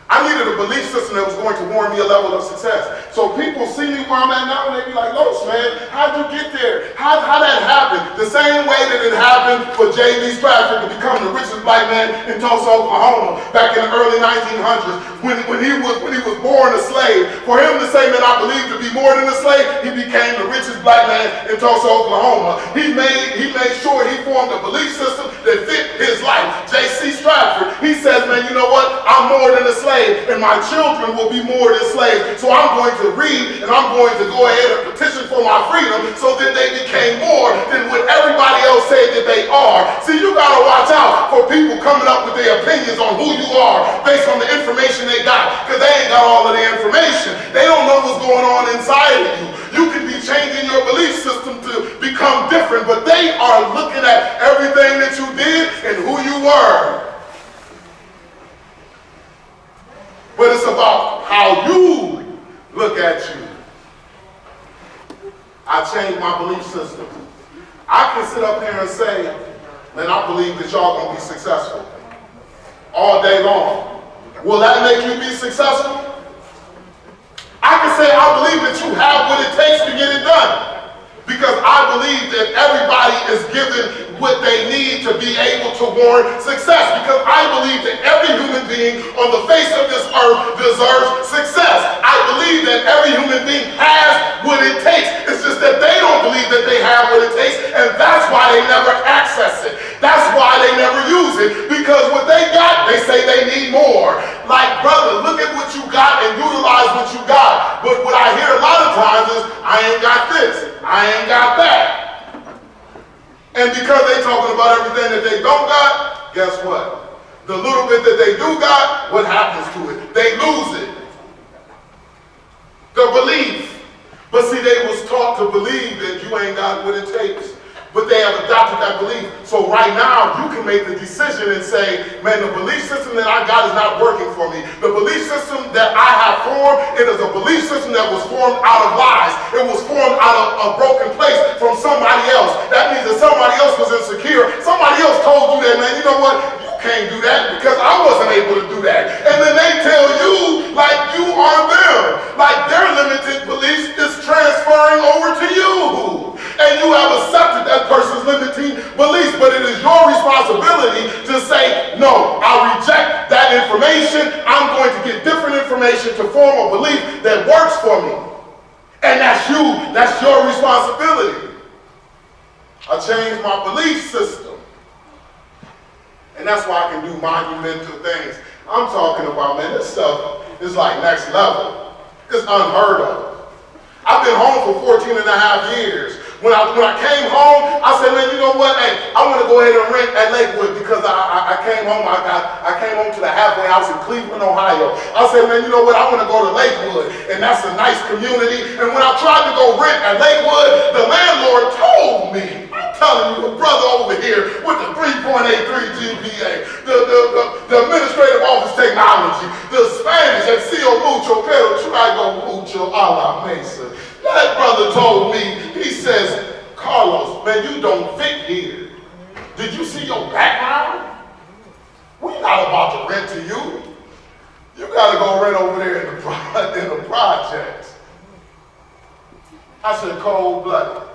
I needed a belief system that was going to warrant me a level of success. So people see me where I'm at now and they be like, Los, man, how'd you get there? How'd that happen? The same way that it happened for J.B. Stratford to become the richest black man in Tulsa, Oklahoma back in the early 1900s when he was born a slave. For him to say that I believe to be more than a slave, he became the richest black man in Tulsa, Oklahoma. He made sure he formed a belief system that fit his life. J.C. Stratford, he says, man, you know what? I'm more than a slave. And my children will be more than slaves. So I'm going to read and I'm going to go ahead and petition for my freedom so that they became more than what everybody else said that they are. See, you got to watch out for people coming up with their opinions on who you are based on the information they got, because they ain't got all of the information. They don't know what's going on inside of you. You can be changing your belief system to become different, but they are looking at everything that you did and who you were. But it's about how you look at you. I changed my belief system. I can sit up here and say, man, I believe that y'all gonna be successful all day long. Will that make you be successful? I can say I believe that you have what it takes to get it done. Because I believe that everybody is given what they need to be able to warrant success. Because I believe that every human being on the face of this earth deserves success. I believe that every human being has what it takes. It's just that they don't believe that they have what it takes, and that's why they never access it. That's why they never use it, because what they got, they say they need more. Like, brother, look at what you got and utilize what you got. But what I hear a lot of times is, I ain't got this, I ain't got that. And because they talking about everything that they don't got, guess what? The little bit that they do got, what happens to it? They lose it. The belief. But see, they was taught to believe that you ain't got what it takes. But they have adopted that belief. So right now, you can make the decision and say, man, the belief system that I got is not working for me. The belief system that I have formed, it is a belief system that was formed out of lies. It was formed out of a broken place from somebody else. That means that somebody else was insecure. Somebody else told you that, man, you know what? You can't do that because I wasn't able to do that. And then they tell you like you are them. Like their limited beliefs is transferring over to you. And you have accepted that person's limiting beliefs, but it is your responsibility to say, no, I reject that information. I'm going to get different information to form a belief that works for me. And that's you, that's your responsibility. I changed my belief system. And that's why I can do monumental things. I'm talking about, man, this stuff is like next level. It's unheard of. I've been home for 14 and a half years. When I came home, I said, man, you know what? Hey, I want to go ahead and rent at Lakewood because I came home. I came home to the halfway house in Cleveland, Ohio. I said, man, you know what? I want to go to Lakewood, and that's a nice community. And when I tried to go rent at Lakewood, the landlord told me, I'm telling you, the brother over here with the 3.83 GPA, the administrative office technology, the Spanish at Cio Mucho, pero traigo mucho a la mesa. That brother told me, he says, Carlos, man, you don't fit here. Did you see your background? We're not about to rent to you. You got to go rent over there in the projects. I said, cold-blooded.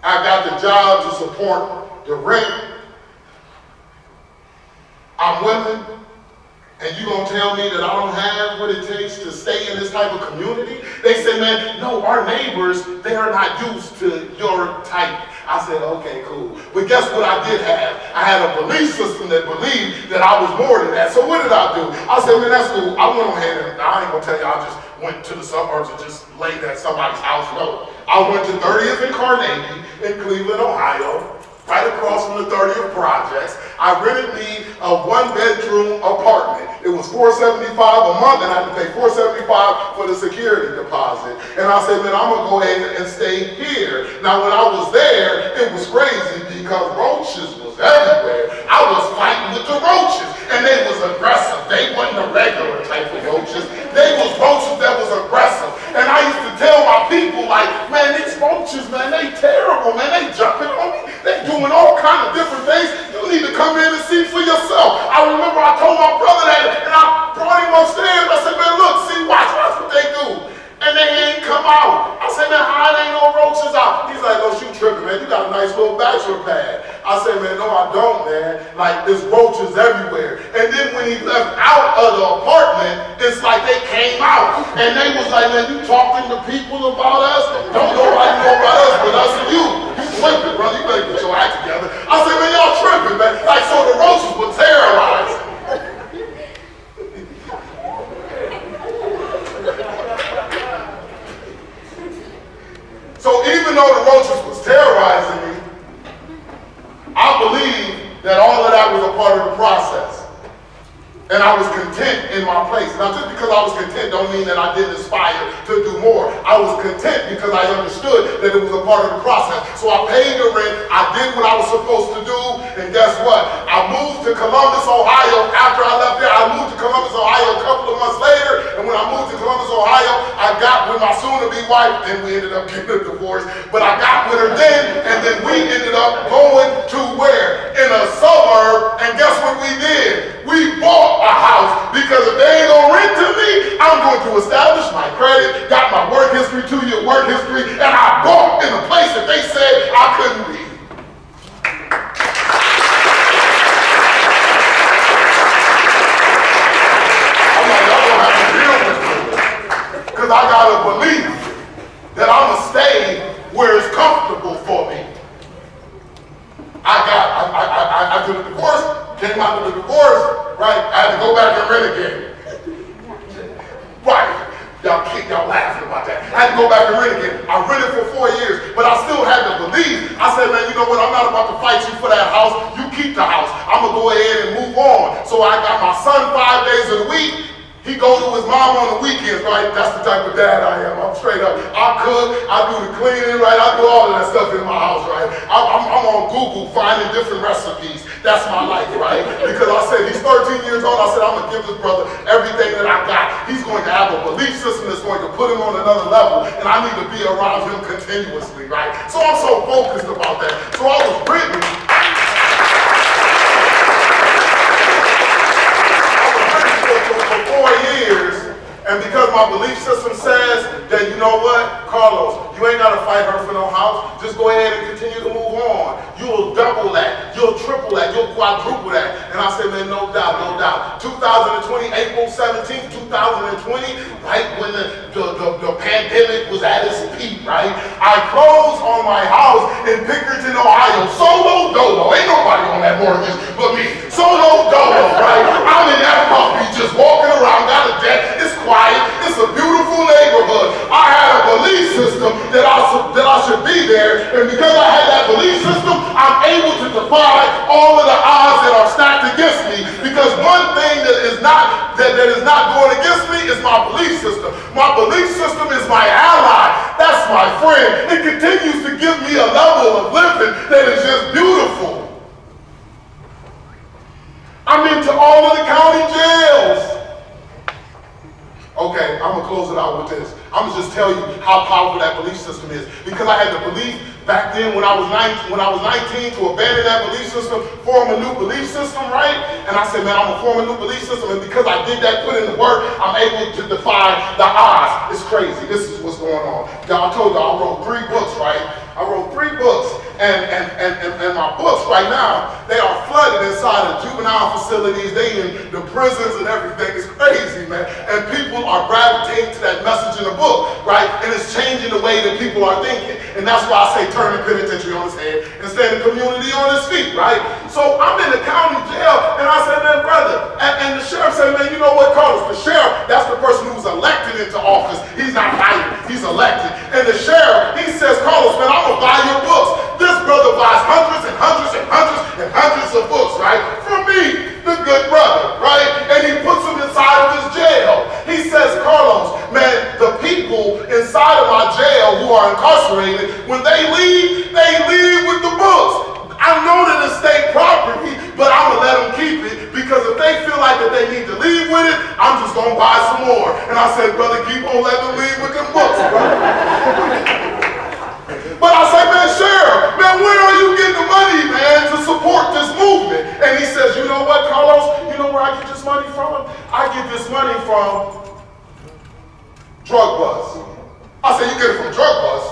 I got the job to support the rent. I'm willing. And you gonna tell me that I don't have what it takes to stay in this type of community? They said, man, no, our neighbors, they are not used to your type. I said, okay, cool. But guess what I did have? I had a belief system that believed that I was more than that. So what did I do? I said, man, that's cool. I went ahead and I ain't gonna tell you, I just went to the suburbs and just laid at somebody's house. No. I went to 30th and Carnegie in Cleveland, Ohio, right across from the 30th Projects. I rented me a one-bedroom apartment. It was $475 a month, and I had to pay $475 for the security deposit. And I said, man, I'm gonna go ahead and stay here. Now, when I was there, it was crazy because roaches was everywhere. I was fighting with the roaches, and they was aggressive. They wasn't the regular type of roaches. They was roaches that was aggressive. And I used to tell my people, like, man, these roaches, man, they terrible, man. They jumping on me. They doing all kind of different things. You need to come in and see for yourself. I remember I told my brother that, and I brought him upstairs. I said, man, look, see, watch what they do. And they ain't come out. I said, man, how ain't no roaches out? He's like, oh, you tripping, man. You got a nice little bachelor pad. I said, man, no, I don't, man. Like, there's roaches everywhere. And then when he left out of the apartment, it's like they came out. And they was like, man, you talking to people about us? Don't nobody know about us but us and you. You tripping, brother. You better get your act together. I said, man, y'all tripping, man. Like, so the roaches were terrorizing. So even though the roaches was terrorizing me, I believe that all of that was a part of the process. And I was content in my place. Now, just because I was content don't mean that I didn't aspire to do more. I was content because I understood that it was a part of the process. So I paid the rent, I did what I was supposed to do, and guess what? I moved to Columbus, Ohio. After I left there, I moved to Columbus, Ohio a couple of months later, and when I moved to Columbus, Ohio, I got with my soon-to-be wife, and we ended up getting a divorce, but I got with her then, and then we ended up going to where? In a suburb, and guess what we did? We bought a house, because if they ain't gonna rent to me, I'm going to establish my credit, got my work history, 2-year work history, and I bought in a place that they said I couldn't be. I'm like, y'all gonna have to deal with me, because I got I did a divorce, came out of the divorce, right? I had to go back and rent again. Right. Y'all laughing about that. I had to go back and rent again. I rented for 4 years, but I still had to believe. I said, man, you know what? I'm not about to fight you for that house. You keep the house. I'm going to go ahead and move on. So I got my son 5 days of the week. He goes to his mom on the weekends, right? That's the type of dad I am. I'm straight up. I cook, I do the cleaning, right? I do all of that stuff in my house, right? I'm on Google finding different recipes. That's my life, right? Because I said, he's 13 years old. I said, I'm going to give this brother everything that I got. He's going to have a belief system that's going to put him on another level, and I need to be around him continuously, right? So I'm so focused about that. So I was written. For 4 years, and because my belief system says that, you know what, Carlos, you ain't got to fight her for no house. Just go ahead and continue to move on. You'll double that. You'll triple that. You'll quadruple that. And I said, man, no doubt, no doubt. 2020, April 17th, 2020, right when the pandemic was at its peak, right? I closed on my house in Pickerington, Ohio. Solo dolo. Ain't nobody on that mortgage but me. Solo dolo, right? I'm in that puppy just walking around, got a deck. It's quiet. It's a beautiful neighborhood. I had a belief system that I should be there, and because I had that belief system, I'm able to defy all of the odds that are stacked against me. Because one thing that is not going against me is my belief system. My belief system is my ally. That's my friend. It continues to give me a level of living that is just beautiful. I'm into all of the county jails. Okay, I'm gonna close it out with this. I'm gonna just tell you how powerful that belief system is. Because I had the belief back then when I was 19 to abandon that belief system, form a new belief system, right? And I said, man, I'm gonna form a new belief system, and because I did that, put in the work, I'm able to defy the odds. It's crazy. This is what's going on. Y'all, I told y'all I wrote 3 books, right? I wrote 3 books, and my books right now, they are flooded inside of juvenile facilities. They in the prisons and everything. It's crazy, man. And people are gravitating to that message in the book, right? And it's changing the way that people are thinking. And that's why I say turn the penitentiary on its head and stand the community on its feet, right? So I'm in the county jail, and I said, man, brother, and the sheriff said, man, you know what, Carlos? The sheriff, that's the person who's elected into office. He's not hired, he's elected. And the sheriff, he says, Carlos, man, I'm gonna buy your books. This brother buys hundreds and hundreds and hundreds and hundreds of books, right? From me, the good brother, right? And he puts them inside of his jail. He says, Carlos, man, the people inside of my jail who are incarcerated, when they leave with the books. I know that it's state property, but I'm gonna let them keep it, because if they feel like that they need to leave with it, I'm just gonna buy some more. And I said, brother, keep on letting them leave with them books, brother. But I say, man, Sheriff, man, where are you getting the money, man, to support this movement? And he says, you know what, Carlos? You know where I get this money from? I get this money from drug bust. I said, you get it from drug bust?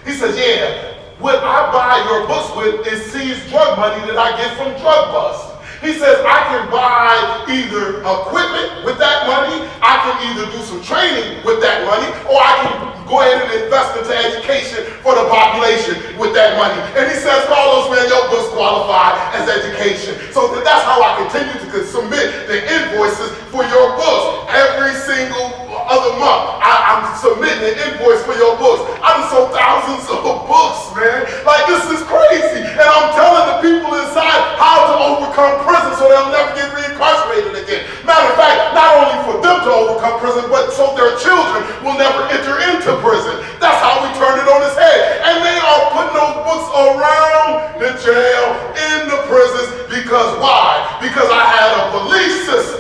He says, yeah. What I buy your books with is seized drug money that I get from drug bust. He says, I can buy either equipment with that money, I can either do some training with that money, or I can go ahead and invest into education for the population with that money. And he says, Carlos, man, your books qualify as education. So that's how I continue to submit the invoices for your books. Every single other month, I'm submitting an invoice for your books. I just sold thousands of books, man. Like, this is crazy. And I'm telling the people inside how to overcome prison so they'll never get reincarcerated again. Matter of fact, not only for them to overcome prison, but so their children will never enter into prison. That's how we turned it on its head. And they are putting those books around the jail, in the prisons, because why? Because I had a belief system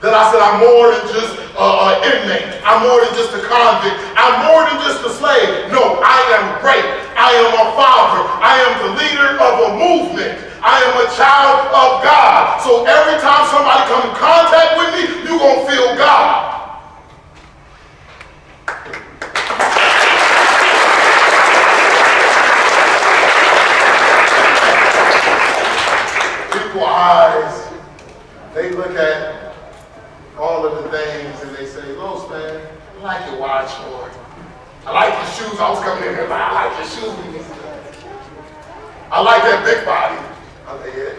that I said, I'm more than just an inmate. I'm more than just a convict. I'm more than just a slave. No, I am great. I am a father. I am the leader of a movement. I am a child of God. So every time somebody comes in contact with me, you're going to feel God. People's eyes, they look at all of the things and they say, Los, man, I like your watch, or I like your shoes. I was coming in here like, I like your shoes. I like that big body. I like it.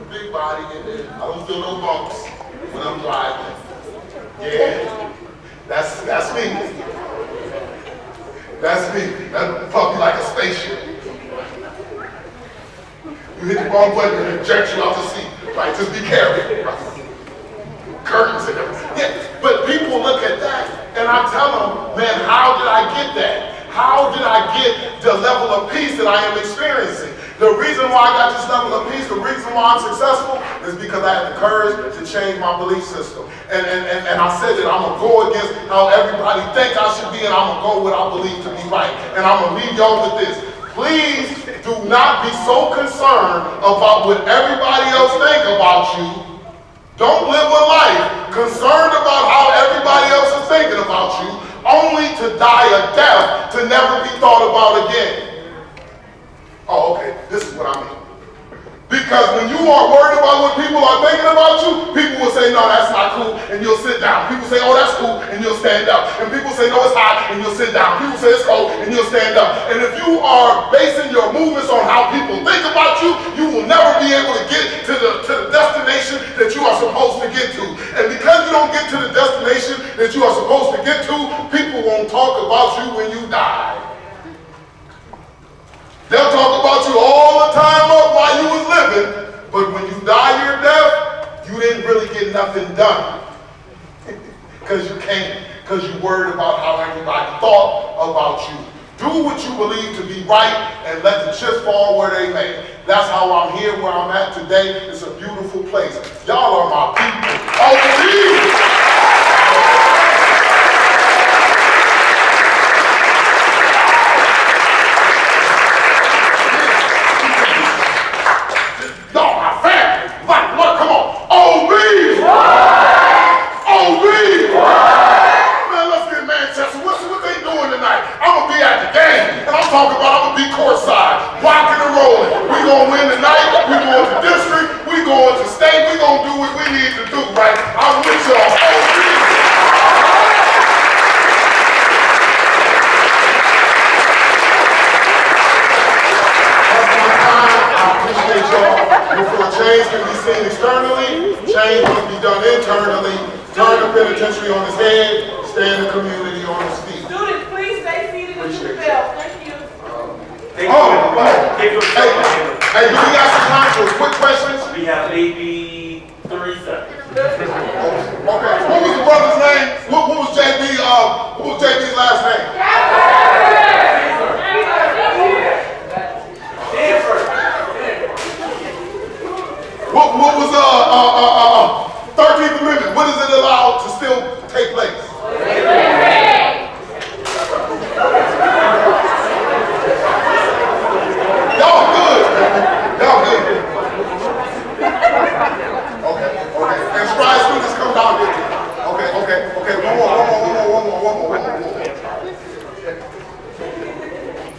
Big body in there. I don't feel no bumps when I'm driving. Yeah, that's me. That's me. That puppy like a spaceship. You hit the wrong button and it ejects you out the seat. Right, just be careful. Right. Curtains and everything. Yeah, but people look at that and I tell them, man, how did I get that? How did I get the level of peace that I am experiencing? The reason why I got this level of peace, the reason why I'm successful is because I had the courage to change my belief system. And I said that I'm going to go against how everybody think I should be and I'm going to go what I believe to be right. And I'm going to leave y'all with this. Please do not be so concerned about what everybody else think about you. Don't live a life concerned about how everybody else is thinking about you, only to die a death to never be thought about again. Oh, okay, this is what I mean. Because when you are worried about what people are thinking about you, people will say, no, that's not cool, and you'll sit down. People say, oh, that's cool, and you'll stand up. And people say, no, it's hot, and you'll sit down. People say it's cold, and you'll stand up. And if you are basing your movements on how people think about you, you will never be able to get to the destination that you are supposed to get to. And because you don't get to the destination that you are supposed to get to, people won't talk about you when you die. They'll talk about you all the time up while you was living, but when you die your death, you didn't really get nothing done. Because you can't, because you worried about how everybody thought about you. Do what you believe to be right and let the chips fall where they may. That's how I'm here where I'm at today. It's a beautiful place. Y'all are my people. Oh, please. Talk about I'm gonna be courtside, rocking and rolling. We gonna win tonight. We going to district. We going to state. We gonna do what we need to do, right? I'm with y'all. That's my time. I appreciate y'all. Before change can be seen externally, change must be done internally. Turn the penitentiary on his head. Stay in the community on his feet. Students, please stay seated until the bell. Thank you. Hey, do we got some time for quick questions? We have maybe 3 seconds. Okay. What was the brother's name? What was JB? What was JB's last name? What was 13th Amendment? What is it allowed to still take place? Y'all good. Okay. And stride students come down with you. Okay. One more.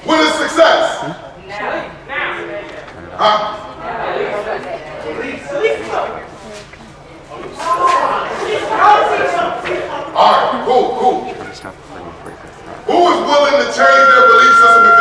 What is success? Huh? All right, cool. Who is willing to change their belief system if